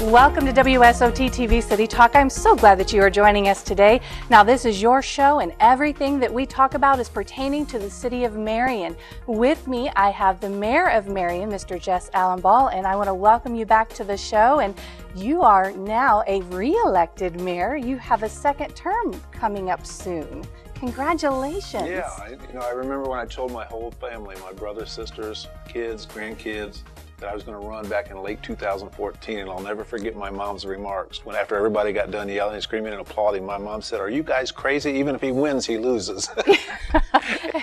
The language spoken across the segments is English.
Welcome to WSOT TV City Talk. I'm so glad that you are joining us today. Now, this is your show, and everything that we talk about is pertaining to the city of Marion. With me, I have the Mayor of Marion, Mr. Jess Allenball, and I want to welcome you back to the show. And you are now a re-elected mayor. You have a second term coming up soon. Congratulations. Yeah, I remember when I told my whole family, my brothers, sisters, kids, grandkids, that I was going to run back in late 2014, and I'll never forget my mom's remarks. When after everybody got done yelling and screaming and applauding, my mom said, "Are you guys crazy? Even if he wins, he loses."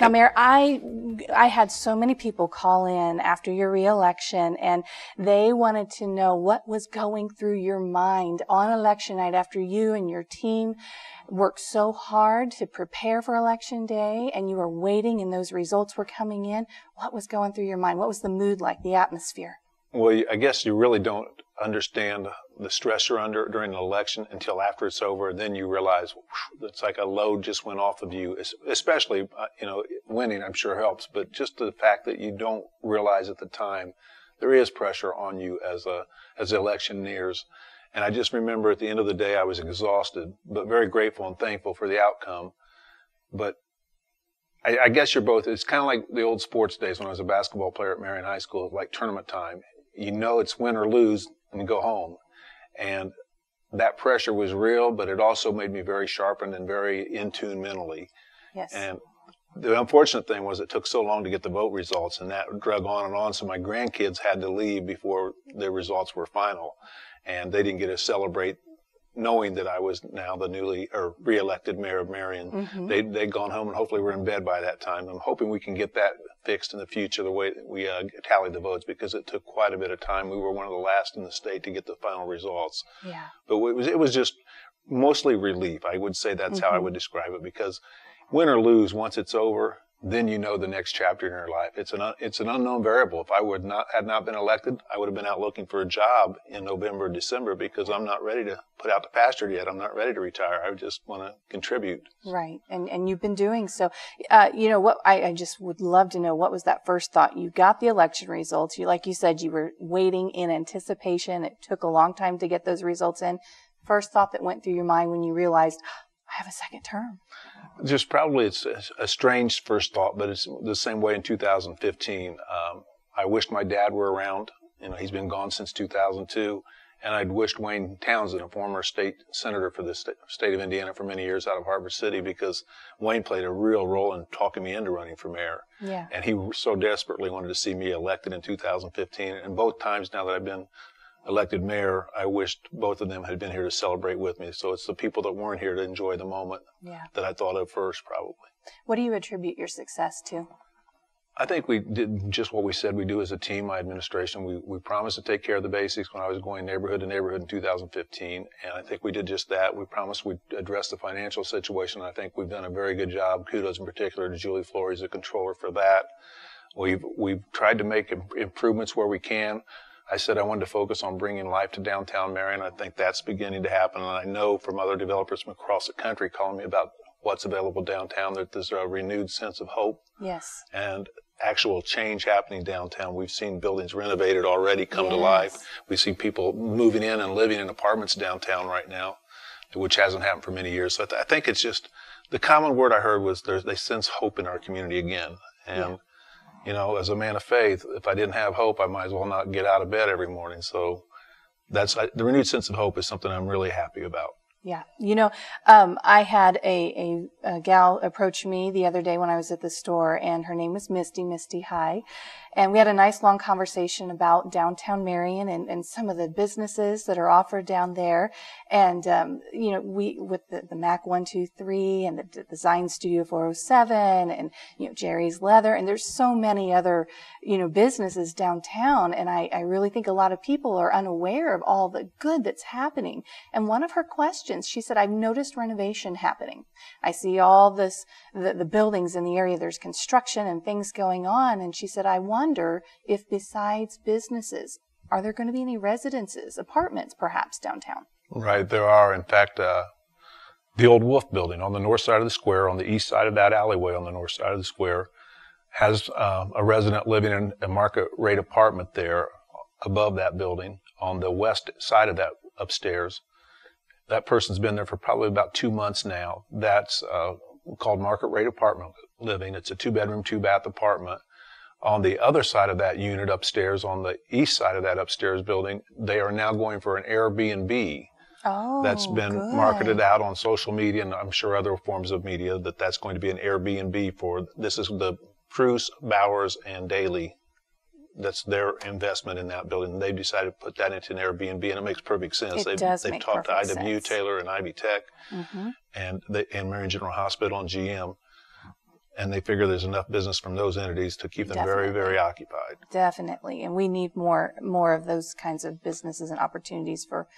Now, Mayor, I had so many people call in after your re-election, and they wanted to know what was going through your mind on election night after you and your team worked so hard to prepare for election day, and you were waiting and those results were coming in. What was going through your mind? What was the mood like, the atmosphere? Well, I guess you really don't understand the stress you're under during an election until after it's over. Then you realize it's like a load just went off of you, especially, winning I'm sure helps, but just the fact that you don't realize at the time there is pressure on you as the election nears. And I just remember at the end of the day, I was exhausted, but very grateful and thankful for the outcome. But I guess you're both, it's kind of like the old sports days when I was a basketball player at Marion High School, like tournament time. You know it's win or lose and go home. And that pressure was real, but it also made me very sharpened and very in tune mentally. Yes. And the unfortunate thing was it took so long to get the vote results, and that drug on and on, so my grandkids had to leave before the results were final. And they didn't get to celebrate knowing that I was now the re-elected mayor of Marion. Mm-hmm. They'd gone home and hopefully were in bed by that time. I'm hoping we can get that fixed in the future, the way that we tallied the votes, because it took quite a bit of time. We were one of the last in the state to get the final results. Yeah. But it was just mostly relief. I would say that's how I would describe it, because win or lose, once it's over, then you know the next chapter in your life. It's an unknown variable. If I had not been elected, I would have been out looking for a job in November, December, because I'm not ready to put out the pasture yet. I'm not ready to retire. I just want to contribute. Right, and you've been doing so. What I just would love to know, what was that first thought? You got the election results. Like you said, you were waiting in anticipation. It took a long time to get those results in. First thought that went through your mind when you realized, I have a second term. Just probably it's a strange first thought, but it's the same way in 2015. I wished my dad were around. He's been gone since 2002. And I'd wished Wayne Townsend, a former state senator for the state of Indiana for many years out of Harbor City, because Wayne played a real role in talking me into running for mayor. Yeah. And he so desperately wanted to see me elected in 2015. And both times now that I've been elected mayor, I wished both of them had been here to celebrate with me. So it's the people that weren't here to enjoy the moment that I thought of first, probably. What do you attribute your success to? I think we did just what we said we do as a team, my administration. We promised to take care of the basics when I was going neighborhood to neighborhood in 2015, and I think we did just that. We promised we'd address the financial situation. I think we've done a very good job. Kudos in particular to Julie Flores, the controller, for that. We've tried to make improvements where we can. I said I wanted to focus on bringing life to downtown Marion. I think that's beginning to happen, and I know from other developers from across the country calling me about what's available downtown that there's a renewed sense of hope. Yes. And actual change happening downtown. We've seen buildings renovated already come to life. We see people moving in and living in apartments downtown right now, which hasn't happened for many years. So I think it's just the common word I heard was they sense hope in our community again. And as a man of faith, if I didn't have hope, I might as well not get out of bed every morning. So the renewed sense of hope is something I'm really happy about. Yeah. I had a gal approach me the other day when I was at the store, and her name was Misty High. And we had a nice long conversation about downtown Marion and some of the businesses that are offered down there. And, we, with the Mac 123 and the Design Studio 407 and, Jerry's Leather, and there's so many other, businesses downtown. And I really think a lot of people are unaware of all the good that's happening. And one of her questions, she said, I've noticed renovation happening. I see all this, the buildings in the area, there's construction and things going on. And she said, I wonder if besides businesses, are there going to be any residences, apartments perhaps downtown? Right, there are. In fact, the old Wolf building on the north side of the square, on the east side of that alleyway on the north side of the square, has a resident living in a market rate apartment there above that building on the west side of that upstairs. That person's been there for probably about 2 months now. That's called Market Rate Apartment Living. It's a 2-bedroom, 2-bath apartment. On the other side of that unit upstairs, on the east side of that upstairs building, they are now going for an Airbnb. Oh, that's been good. marketed out on social media and I'm sure other forms of media that's going to be an Airbnb for, this is the Pruse, Bowers, and Daly. That's their investment in that building. They decided to put that into an Airbnb, and it makes perfect sense. They've talked to IW sense. Taylor and Ivy Tech and Marion General Hospital and GM. And they figure there's enough business from those entities to keep them very, very occupied. Definitely. And we need more of those kinds of businesses and opportunities for,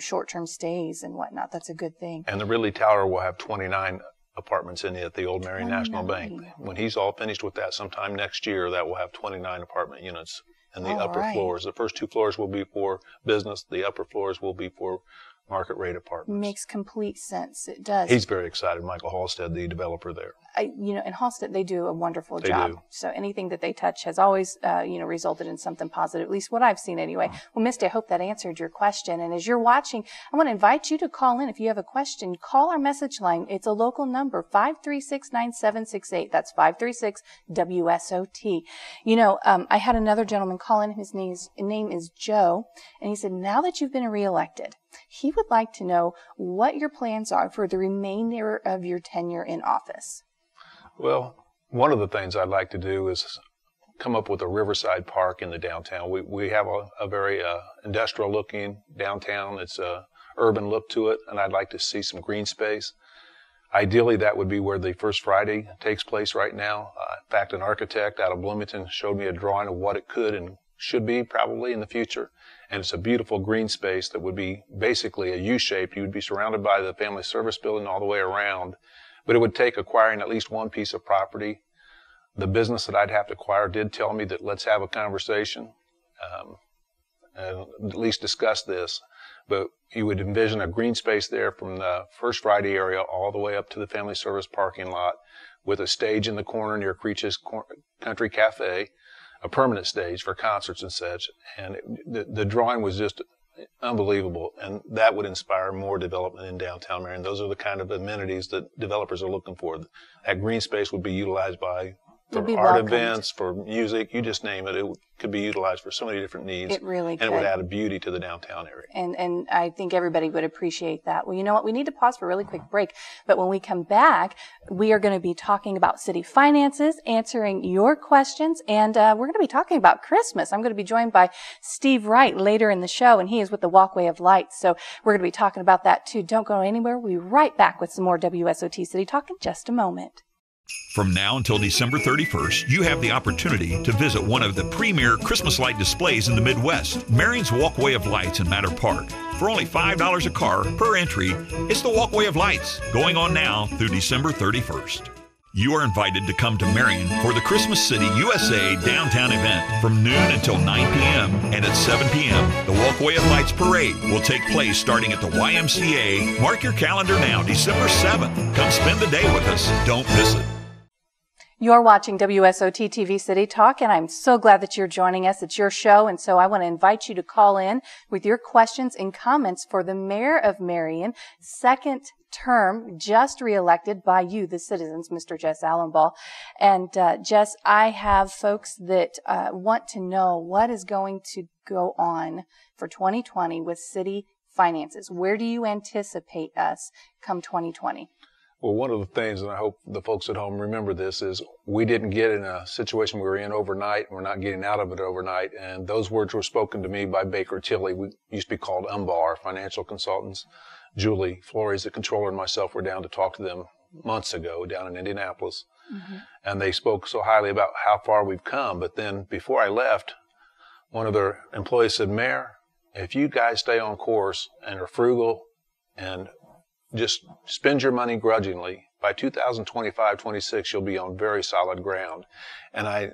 short-term stays and whatnot. That's a good thing. And the Ridley Tower will have 29 apartments in it at the old Marion National Bank. When he's all finished with that sometime next year, that will have 29 apartment units in the upper floors. The first 2 floors will be for business. The upper floors will be for market rate apartments. Makes complete sense. It does. He's very excited, Michael Halstead, the developer there. In Halstead, they do a wonderful They job. do. So anything that they touch has always, resulted in something positive, at least what I've seen anyway. Well, Misty, I hope that answered your question. And as you're watching, I want to invite you to call in. If you have a question, call our message line. It's a local number, 536-9768. That's 536-WSOT. I had another gentleman call in. His name is Joe. And he said, now that you've been reelected, he would like to know what your plans are for the remainder of your tenure in office. Well, one of the things I'd like to do is come up with a Riverside Park in the downtown. We have a very industrial looking downtown. It's a urban look to it, and I'd like to see some green space. Ideally, that would be where the First Friday takes place right now. In fact, an architect out of Bloomington showed me a drawing of what it could and should be probably in the future. And it's a beautiful green space that would be basically a U-shape. You would be surrounded by the Family Service Building all the way around. But it would take acquiring at least one piece of property. The business that I'd have to acquire did tell me that let's have a conversation and at least discuss this. But you would envision a green space there from the First Friday area all the way up to the Family Service parking lot with a stage in the corner near Creech's Country Cafe, a permanent stage for concerts and such. And the drawing was just unbelievable, and that would inspire more development in downtown Marion. Those are the kind of amenities that developers are looking for. That green space would be utilized for art events, for music, you just name it. It could be utilized for so many different needs. It really could. And it would add a beauty to the downtown area. And I think everybody would appreciate that. Well, you know what? We need to pause for a really quick break. But when we come back, we are going to be talking about city finances, answering your questions, and we're going to be talking about Christmas. I'm going to be joined by Steve Wright later in the show, and he is with the Walkway of Lights. So we're going to be talking about that too. Don't go anywhere. We'll be right back with some more WSOT City Talk in just a moment. From now until December 31st, you have the opportunity to visit one of the premier Christmas light displays in the Midwest, Marion's Walkway of Lights in Matter Park. For only $5 a car per entry, it's the Walkway of Lights, going on now through December 31st. You are invited to come to Marion for the Christmas City USA downtown event from noon until 9 p.m. and at 7 p.m. The Walkway of Lights Parade will take place starting at the YMCA. Mark your calendar now, December 7th. Come spend the day with us. Don't miss it. You're watching WSOT TV City Talk, and I'm so glad that you're joining us. It's your show, and so I want to invite you to call in with your questions and comments for the Mayor of Marion, second term, just reelected by you, the citizens, Mr. Jess Allenball. And Jess, I have folks that want to know what is going to go on for 2020 with city finances. Where do you anticipate us come 2020? Well, one of the things, and I hope the folks at home remember this, is we didn't get in a situation we were in overnight. We're not getting out of it overnight. And those words were spoken to me by Baker Tilly. We used to be called UMBAR, financial consultants. Julie Flores, the controller, and myself were down to talk to them months ago down in Indianapolis. Mm-hmm. And they spoke so highly about how far we've come. But then before I left, one of their employees said, Mayor, if you guys stay on course and are frugal and just spend your money grudgingly, by 2025-26, you'll be on very solid ground. And I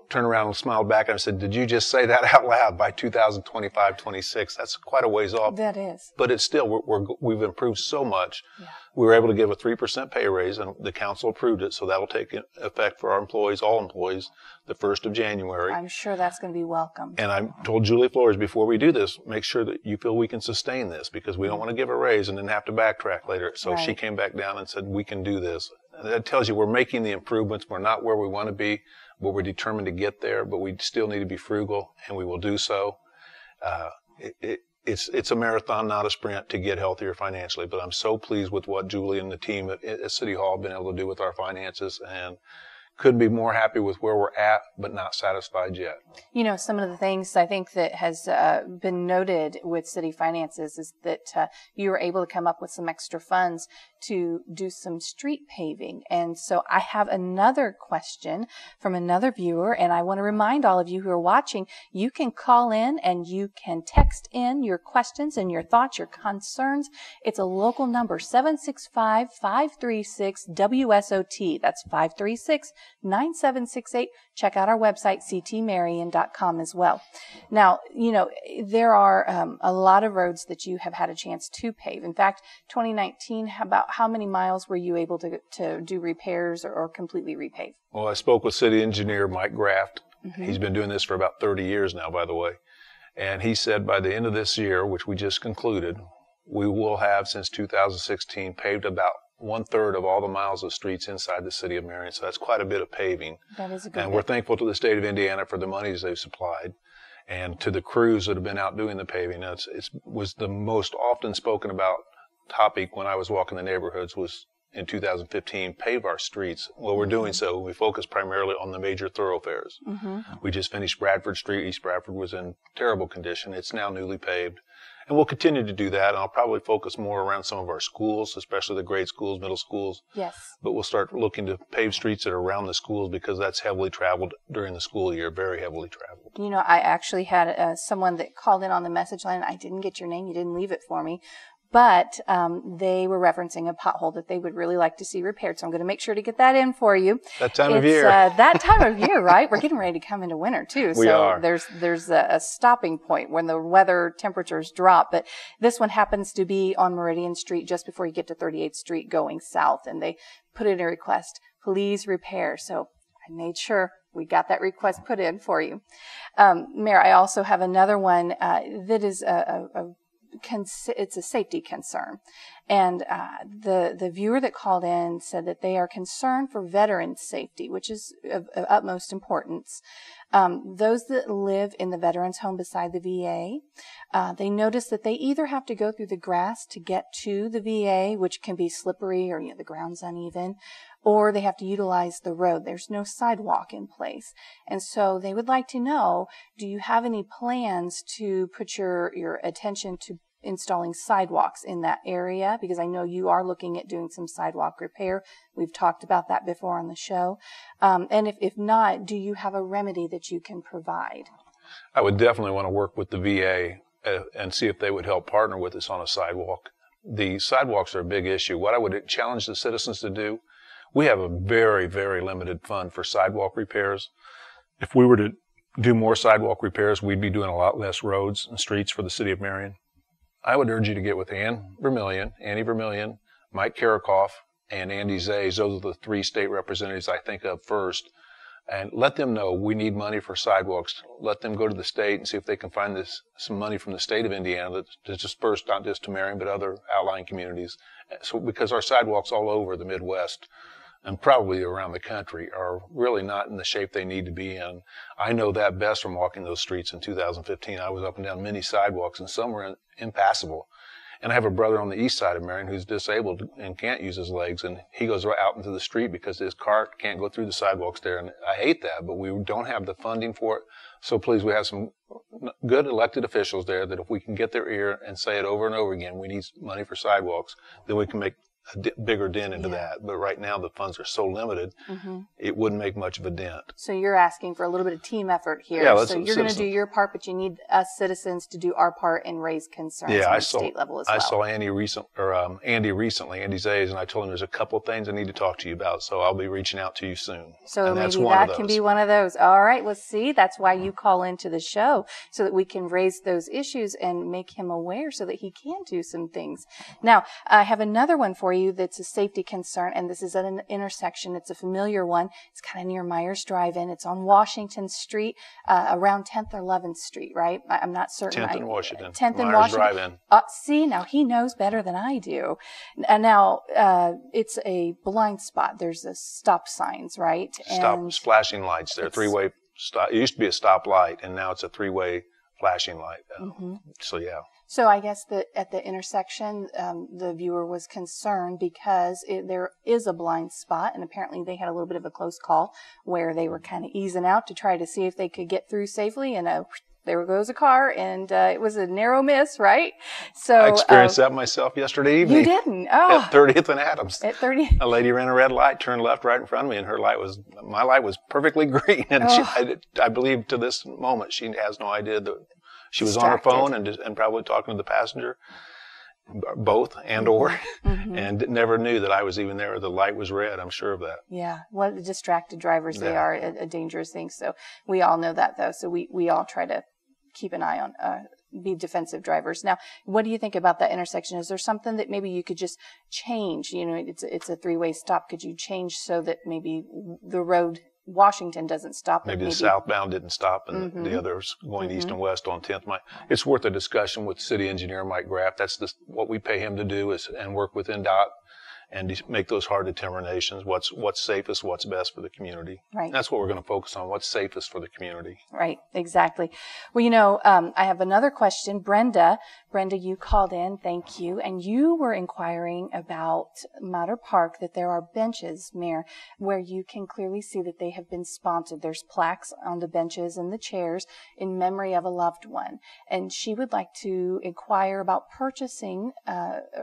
turned around and smiled back and I said, did you just say that out loud? By 2025-26, that's quite a ways off. That is. But it's still, we've improved so much. Yeah. We were able to give a 3% pay raise, and the council approved it, so that'll take effect for our employees, all employees, the 1st of January. I'm sure that's going to be welcome. And I told Julie Flores, before we do this, make sure that you feel we can sustain this, because we don't want to give a raise and then have to backtrack later. So she came back down and said, we can do this. And that tells you we're making the improvements. We're not where we want to be, but we're determined to get there, but we still need to be frugal, and we will do so. It's a marathon, not a sprint, to get healthier financially. But I'm so pleased with what Julie and the team at City Hall have been able to do with our finances, and couldn't be more happy with where we're at, but not satisfied yet. You know, some of the things I think that has been noted with city finances is that you were able to come up with some extra funds to do some street paving. And so I have another question from another viewer, and I want to remind all of you who are watching, you can call in and you can text in your questions and your thoughts, your concerns. It's a local number, 765-536-WSOT. That's 536-9768. Check out our website, ctmarion.com, as well. Now, you know, there are a lot of roads that you have had a chance to pave. In fact, 2019, about how many miles were you able to do repairs or completely repave? Well, I spoke with city engineer Mike Graft. He's been doing this for about 30 years now, by the way. And he said by the end of this year, which we just concluded, we will have, since 2016, paved about 1/3 of all the miles of streets inside the city of Marion. So that's quite a bit of paving. That is a good And we're thankful to the state of Indiana for the monies they've supplied, and to the crews that have been out doing the paving. It was the most often spoken about topic when I was walking the neighborhoods was in 2015, pave our streets. Well, we're doing so. We focus primarily on the major thoroughfares. We just finished Bradford Street. East Bradford was in terrible condition. It's now newly paved. And we'll continue to do that. And I'll probably focus more around some of our schools, especially the grade schools, middle schools. Yes. But we'll start looking to pave streets that are around the schools, because that's heavily traveled during the school year, very heavily traveled. You know, I actually had someone that called in on the message line. I didn't get your name. You didn't leave it for me. But they were referencing a pothole that they would really like to see repaired. So I'm going to make sure to get that in for you. That time of year. That time of year, right? We're getting ready to come into winter, too. We are. There's a stopping point when the weather temperatures drop. But this one happens to be on Meridian Street just before you get to 38th Street going south. And they put in a request, please repair. So I made sure we got that request put in for you. Mayor, I also have another one that is it's a safety concern. And the viewer that called in said that they are concerned for veterans' safety, which is of utmost importance. Those that live in the veterans' home beside the VA, they notice that they either have to go through the grass to get to the VA, which can be slippery or the ground's uneven, or they have to utilize the road. There's no sidewalk in place. And so they would like to know, do you have any plans to put your attention to installing sidewalks in that area? Because I know you are looking at doing some sidewalk repair. We've talked about that before on the show. And if not, do you have a remedy that you can provide? I would definitely want to work with the VA and see if they would help partner with us on a sidewalk. The sidewalks are a big issue. What I would challenge the citizens to do, we have a very, very limited fund for sidewalk repairs. If we were to do more sidewalk repairs, we'd be doing a lot less roads and streets for the city of Marion. I would urge you to get with Andy Vermillion, Mike Karakoff, and Andy Zays. Those are the 3 state representatives I think of first. And let them know we need money for sidewalks. Let them go to the state and see if they can find some money from the state of Indiana to disperse not just to Marion, but other outlying communities. So, because our sidewalks all over the Midwest and probably around the country are really not in the shape they need to be in. I know that best from walking those streets in 2015. I was up and down many sidewalks, and some were impassable. And I have a brother on the east side of Marion who's disabled and can't use his legs, and he goes right out into the street because his car can't go through the sidewalks there. And I hate that, but we don't have the funding for it. So please, we have some good elected officials there that if we can get their ear and say it over and over again, we need money for sidewalks, then we can make a bigger dent into that. But right now the funds are so limited, it wouldn't make much of a dent. So you're asking for a little bit of team effort here. Yeah, so you're going to do your part, but you need us citizens to do our part and raise concerns on the state level as well. I saw Andy recently, Andy Zays, and I told him there's a couple of things I need to talk to you about, so I'll be reaching out to you soon. So maybe that can be one of those. All right, well, see, that's why you call into the show, so that we can raise those issues and make him aware so that he can do some things. Now, I have another one for you. you that's a safety concern, and this is at an intersection. It's a familiar one. It's kind of near Myers Drive-In. It's on Washington Street, around 10th or 11th Street, right? I'm not certain. 10th and Washington. 10th and Myers Washington. Drive-In. See, now he knows better than I do. Now, it's a blind spot. There's a stop signs, right? Flashing lights. They're three-way stop. It used to be a stoplight, and now it's a three-way flashing light. So, yeah. So I guess that at the intersection, the viewer was concerned because there is a blind spot, and apparently they had a little bit of a close call where they were kind of easing out to try to see if they could get through safely, and there goes a car, and it was a narrow miss, right? So I experienced that myself yesterday evening. You didn't? Oh. At 30th and Adams. At 30th. A lady ran a red light, turned left right in front of me, and my light was perfectly green. And I believe to this moment she has no idea that she was on her phone and probably talking to the passenger, both or, and never knew that I was even there. The light was red. I'm sure of that. Yeah. What distracted drivers they are, a dangerous thing. So we all know that, though. So we all try to keep an eye on, be defensive drivers. Now, what do you think about that intersection? Is there something that maybe you could just change? You know, it's a three-way stop. Could you change so that maybe the road Washington doesn't stop? Maybe the southbound didn't stop, and the others going east and west on 10th. It's worth a discussion with city engineer Mike Graff. That's what we pay him to do and work with NDOT and make those hard determinations. What's safest, what's best for the community. Right. That's what we're going to focus on. What's safest for the community. Right. Exactly. Well, you know, I have another question. Brenda, you called in. Thank you. And you were inquiring about Mater Park, that there are benches, Mayor, where you can clearly see that they have been sponsored. There's plaques on the benches and the chairs in memory of a loved one. And she would like to inquire about purchasing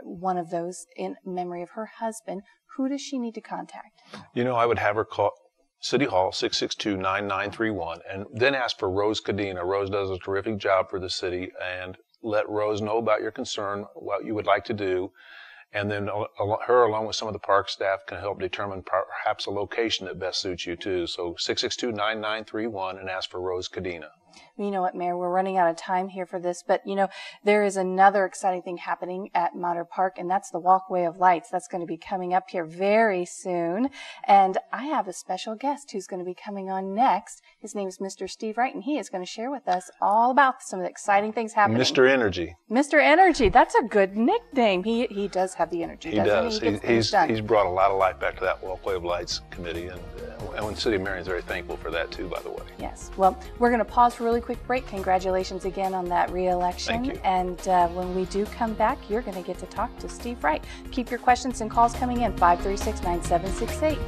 one of those in memory of her husband. Who does she need to contact? You know, I would have her call City Hall, 662-9931, and then ask for Rose Cadena. Rose does a terrific job for the city, and let Rose know about your concern, what you would like to do, and then her, along with some of the park staff, can help determine perhaps a location that best suits you, too. So 662-9931, and ask for Rose Cadena. You know what, Mayor, we're running out of time here for this, but, you know, there is another exciting thing happening at Mater Park, and that's the Walkway of Lights. That's going to be coming up here very soon, and I have a special guest who's going to be coming on next. His name is Mr. Steve Wright, and he is going to share with us all about some of the exciting things happening. Mr. Energy. Mr. Energy. That's a good nickname. He does have the energy, doesn't he? He's brought a lot of life back to that Walkway of Lights committee, and the City of Marion is very thankful for that, too, by the way. Yes. Well, we're going to pause for a really quick break. Congratulations again on that re-election. Thank you. And when we do come back, you're going to get to talk to Steve Wright. Keep your questions and calls coming in, 536-9768.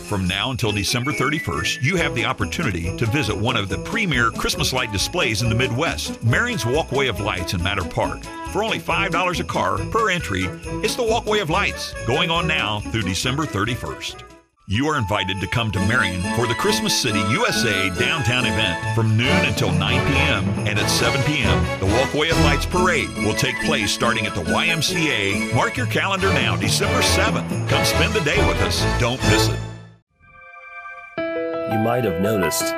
From now until December 31st, you have the opportunity to visit one of the premier Christmas light displays in the Midwest, Marion's Walkway of Lights in Mater Park. For only $5 a car per entry, it's the Walkway of Lights, going on now through December 31st. You are invited to come to Marion for the Christmas City USA downtown event from noon until 9 p.m. and at 7 p.m. The Walkway of Lights Parade will take place starting at the YMCA. Mark your calendar now, December 7th. Come spend the day with us. Don't miss it. You might have noticed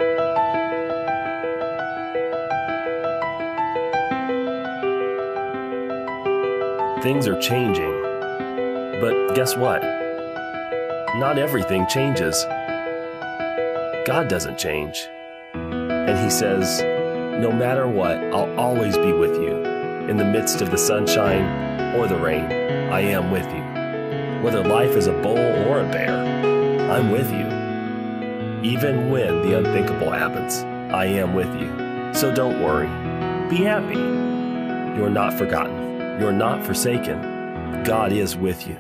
things are changing, but guess what? Not everything changes. God doesn't change. And He says, no matter what, I'll always be with you. In the midst of the sunshine or the rain, I am with you. Whether life is a bull or a bear, I'm with you. Even when the unthinkable happens, I am with you. So don't worry. Be happy. You're not forgotten. You're not forsaken. God is with you.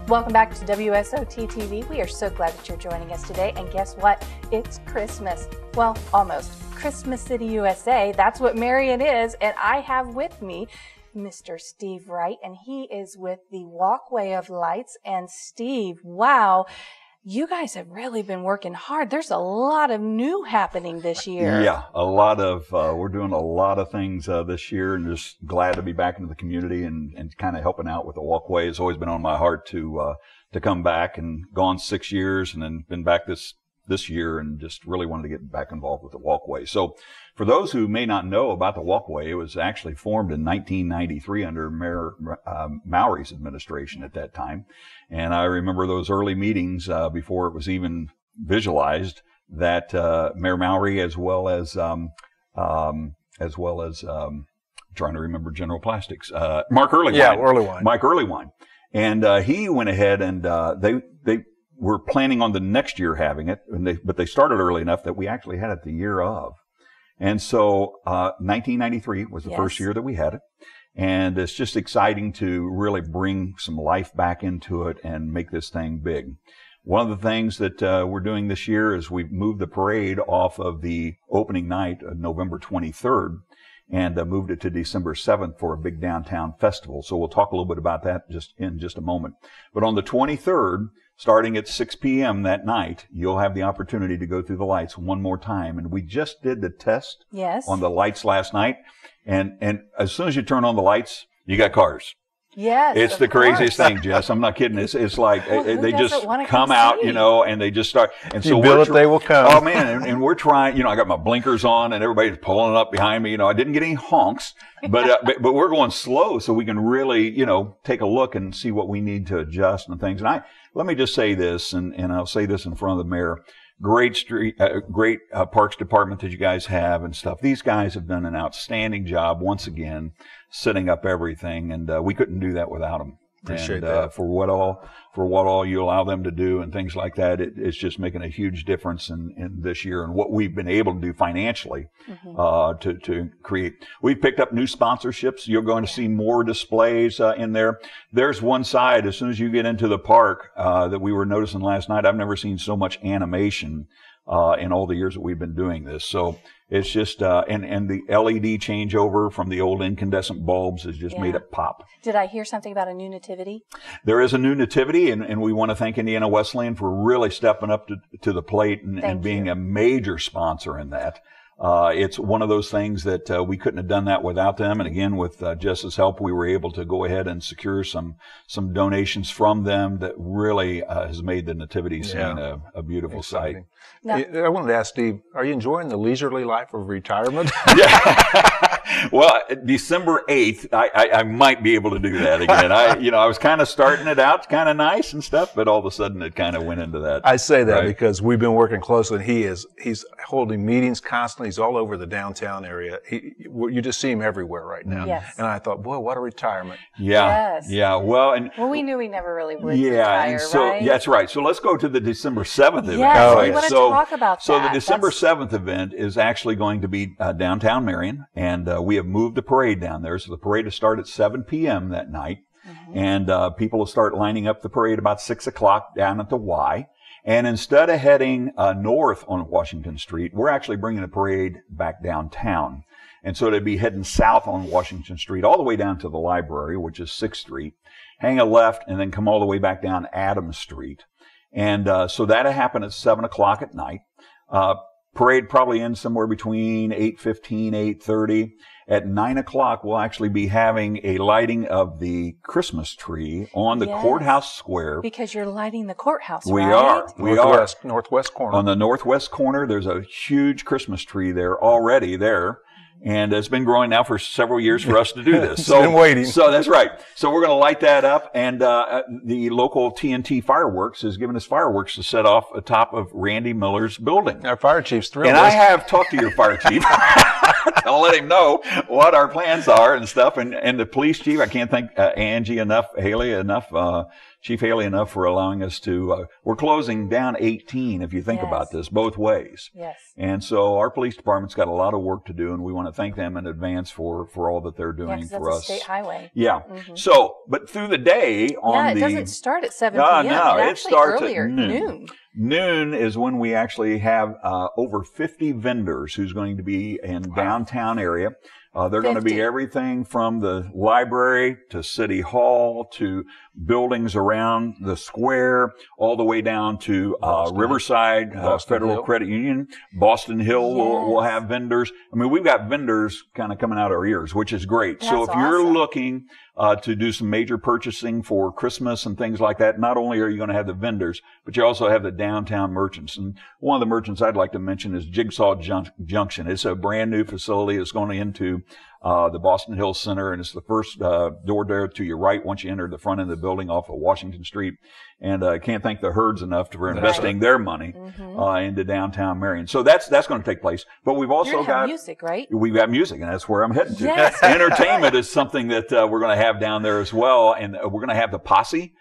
Welcome back to WSOT TV. We are so glad that you're joining us today. And guess what? It's Christmas. Well, almost. Christmas City, USA. That's what Marion is. And I have with me Mr. Steve Wright, and he is with the Walkway of Lights. And Steve, wow, you guys have really been working hard. There's a lot of new happening this year. Yeah, a lot of, we're doing a lot of things this year, and just glad to be back into the community and kind of helping out with the Walkway. It's always been on my heart to come back, and gone 6 years and then been back this this year and just really wanted to get back involved with the walkway. So for those who may not know about the walkway, it was actually formed in 1993 under Mayor Mowry's administration at that time. And I remember those early meetings before it was even visualized that Mayor Mowry, as well as trying to remember General Plastics, Mark Earlywine. Yeah, Earlywine. Mike Earlywine. And he went ahead and they were planning on the next year having it, but they started early enough that we actually had it the year of. And so 1993 was the first year that we had it. And it's just exciting to really bring some life back into it and make this thing big. One of the things that we're doing this year is we've moved the parade off of the opening night of November 23rd and moved it to December 7th for a big downtown festival. So we'll talk a little bit about that in just a moment. But on the 23rd, starting at 6 p.m. that night, you'll have the opportunity to go through the lights one more time. And we just did the test on the lights last night. And as soon as you turn on the lights, you got cars. Yes, it's the craziest thing, Jess. I'm not kidding. It's like they just come out, and they just start. And so they will come. Oh man, and we're trying. I got my blinkers on, and everybody's pulling up behind me. I didn't get any honks, but we're going slow, so we can really, take a look and see what we need to adjust and things. And let me just say this, and I'll say this in front of the mayor. Great Parks Department that you guys have and stuff. These guys have done an outstanding job once again, setting up everything, and we couldn't do that without them. Appreciate that. For what all you allow them to do and things like that, it's just making a huge difference in this year and what we've been able to do financially to create. We've picked up new sponsorships. You're going to see more displays in there. There's one side, as soon as you get into the park, that we were noticing last night. I've never seen so much animation in all the years that we've been doing this. So it's just, and the LED changeover from the old incandescent bulbs has just made it pop. Did I hear something about a new nativity? There is a new nativity, and we want to thank Indiana Wesleyan for really stepping up to the plate and being a major sponsor in that. It's one of those things that we couldn't have done that without them. And again, with Jess's help, we were able to go ahead and secure some donations from them that really has made the nativity scene a beautiful sight. Now, I wanted to ask Steve, are you enjoying the leisurely life of retirement? Yeah. Well, December 8th, I might be able to do that again. I was kind of starting it out kind of nice and stuff, but all of a sudden it kind of went into that. I say that because we've been working closely, and he's holding meetings constantly. He's all over the downtown area. You just see him everywhere right now. Yes. And I thought, boy, what a retirement. Yeah. Yes. Yeah. Well, we knew we never really would retire, and so, right? That's right. So let's go to the December 7th event. Yes, we want to talk about that. So the December 7th event is actually going to be downtown Marion, and we have moved the parade down there. So the parade will start at 7 p.m. that night, and people will start lining up the parade about 6 o'clock down at the Y. And instead of heading north on Washington Street, we're actually bringing the parade back downtown. And so they'd be heading south on Washington Street all the way down to the library, which is 6th Street, hang a left, and then come all the way back down Adams Street. And so that'll happen at 7 o'clock at night. Parade probably ends somewhere between 8:15, 8:30. At 9 o'clock, we'll actually be having a lighting of the Christmas tree on the courthouse square. Because you're lighting the courthouse, We right? are. We are. Northwest corner. On the northwest corner, there's a huge Christmas tree there already there. And it's been growing now for several years for us to do this. It's been waiting. So that's right. So we're going to light that up. And the local TNT Fireworks has given us fireworks to set off atop of Randy Miller's building. Our fire chief's thrilled. And I have talked to your fire chief. I'll let him know what our plans are and stuff. And the police chief, I can't thank Angie enough, Haley enough, Chief Haley enough for allowing us to, we're closing down 18 if you think about this, both ways. Yes. And so our police department's got a lot of work to do, and we want to thank them in advance for all that they're doing for us. That's a state highway. Yeah. So, but through the day it doesn't start at 7 p.m. No, it starts earlier, at noon. Noon is when we actually have over 50 vendors who's going to be in downtown area. They're going to be 50. everything from the library to City Hall to buildings around the square, all the way down to Riverside Federal Hill. Credit Union. Boston Hill will have vendors. I mean, we've got vendors kind of coming out our ears, which is great. So if That's you're awesome. looking to do some major purchasing for Christmas and things like that, not only are you going to have the vendors, but you also have the downtown merchants. And one of the merchants I'd like to mention is Jigsaw Junction. It's a brand new facility. It's going into the Boston Hill Center, and it's the first door there to your right once you enter the front end of the building off of Washington Street. And I can't thank the Herds enough for investing their money into downtown Marion. So that's going to take place. But we've also You're gonna have got music, right? We've got music, and that's where I'm heading to. Yes. Entertainment is something that we're going to have down there as well, and we're going to have the Posse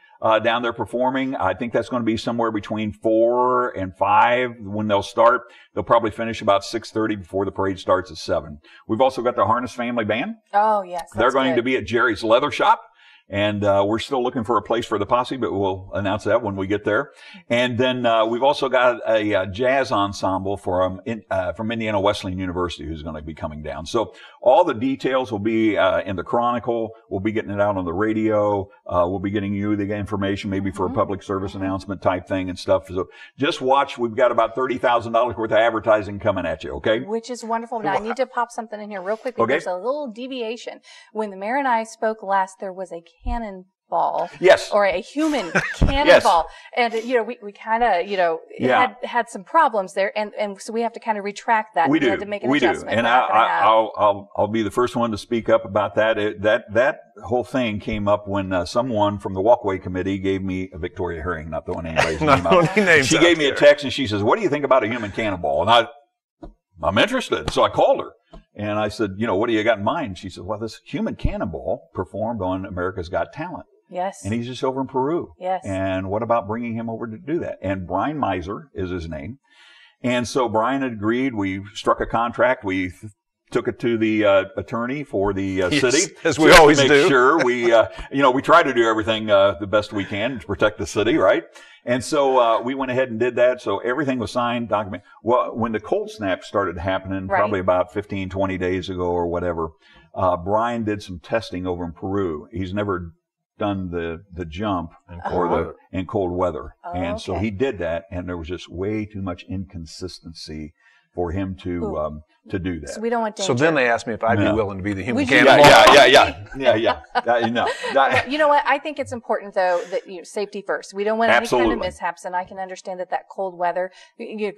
down there performing. I think that's going to be somewhere between 4 and 5 when they'll start. They'll probably finish about 6:30 before the parade starts at 7. We've also got the Harness Family Band. Oh, yes. They're going good. to be at Jerry's Leather Shop. And we're still looking for a place for the Posse, but we'll announce that when we get there. And then we've also got a jazz ensemble from Indiana Wesleyan University who's going to be coming down. So all the details will be in the Chronicle. We'll be getting it out on the radio. We'll be getting you the information maybe for a public service announcement type thing and stuff. So just watch. We've got about $30,000 worth of advertising coming at you, okay? Which is wonderful. Now, I need to pop something in here real quick because Okay. there's a little deviation. When the mayor and I spoke last, there was a cannonball. Yes. Or a human cannonball. And, we kind of, Yeah. had some problems there. And so we have to kind of retract that. We do. had to make an We do. adjustment. And We're not gonna have- I'll be the first one to speak up about that. That whole thing came up when someone from the Walkway Committee gave me Victoria Herring, not throwing anybody's name Not out. only names She out gave me a there. text and she says, "What do you think about a human cannonball?" And I'm interested. So I called her and I said, "What do you got in mind?" She said, "Well, this human cannonball performed on America's Got Talent. Yes. And he's just over in Peru. Yes. And what about bringing him over to do that?" And Brian Miser is his name. And so Brian had agreed. We struck a contract. We took it to the attorney for the city, as we always to make do. sure we try to do everything the best we can to protect the city, right? And so we went ahead and did that. So everything was signed, documented. Well, when the cold snap started happening, Right. probably about 15, 20 days ago or whatever, Brian did some testing over in Peru. He's never done the jump in cold weather. Oh, And so okay. he did that, and there was just way too much inconsistency for him to do that. So we don't want danger. So then they asked me if I'd Yeah. be willing to be the human Would you- cannonball. Yeah. That- You know what? I think it's important, though, that safety first. We don't want any kind Absolutely. of mishaps, and I can understand that cold weather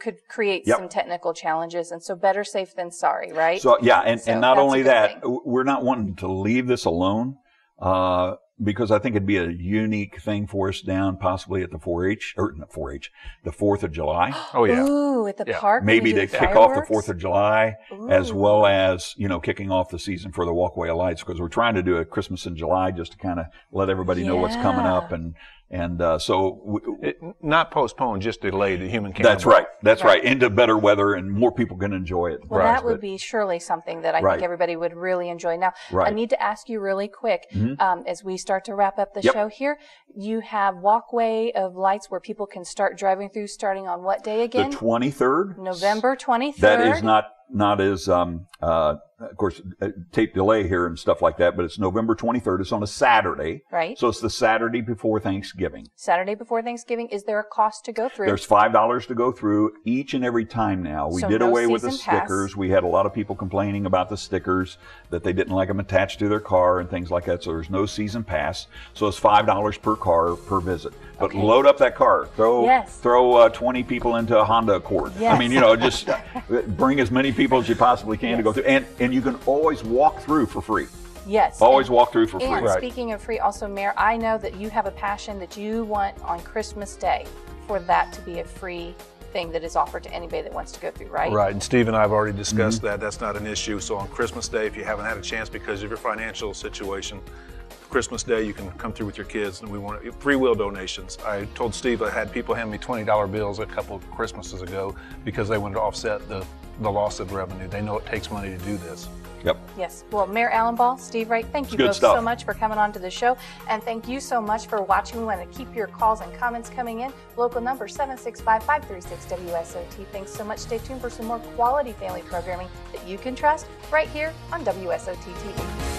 could create Yep. some technical challenges, and so better safe than sorry, right? So yeah, and So not that's only a good that, thing. we're not wanting to leave this alone, because I think it'd be a unique thing for us down possibly at the 4-H, or not 4-H, the 4th of July. Oh, yeah. Ooh, at the Yeah. park. Maybe we to do kick off the fireworks? 4th of July, as Ooh. well as, kicking off the season for the Walkway of Lights, because we're trying to do a Christmas in July just to kind of let everybody know what's coming Yeah. up. And so Not postponed, just delayed the human cannonball. that's right. That's Right. right. Into better weather and more people can enjoy it. Well, Right. that would be surely something that I Right. think everybody would really enjoy. Now, I Right. need to ask you really quick, as we start to wrap up the Yep. show here, you have Walkway of Lights where people can start driving through starting on what day The again? 23rd. November 23rd? That is not as, of course, tape delay here and stuff like that, but it's November 23rd. It's on a Saturday. Right. So it's the Saturday before Thanksgiving. Saturday before Thanksgiving. Is there a cost to go through? There's $5 to go through each and every time now. We So did no away with the season pass. stickers. We had a lot of people complaining about the stickers, that they didn't like them attached to their car and things like that. So there's no season pass. So it's $5 per car per visit. But Okay. load up that car. Throw Yes. 20 people into a Honda Accord. Yes. I mean, just bring as many people as you possibly can to go through. And you can always walk through for free. Yes. Always And- walk through for free. And speaking of free, also, Mayor, I know that you have a passion that you want on Christmas Day for that to be a free thing that is offered to anybody that wants to go through, right? Right, and Steve and I have already discussed that. That's not an issue. So on Christmas Day, if you haven't had a chance because of your financial situation, Christmas Day you can come through with your kids, and we want free will donations. I told Steve I had people hand me $20 bills a couple of Christmases ago because they wanted to offset the loss of revenue. They know it takes money to do this. Yep. Yes. Well, Mayor Allenball, Steve Wright, thank you good both stuff. so much for coming on to the show. And thank you so much for watching. We want to keep your calls and comments coming in. Local number 765-536-WSOT. Thanks so much. Stay tuned for some more quality family programming that you can trust right here on WSOT TV.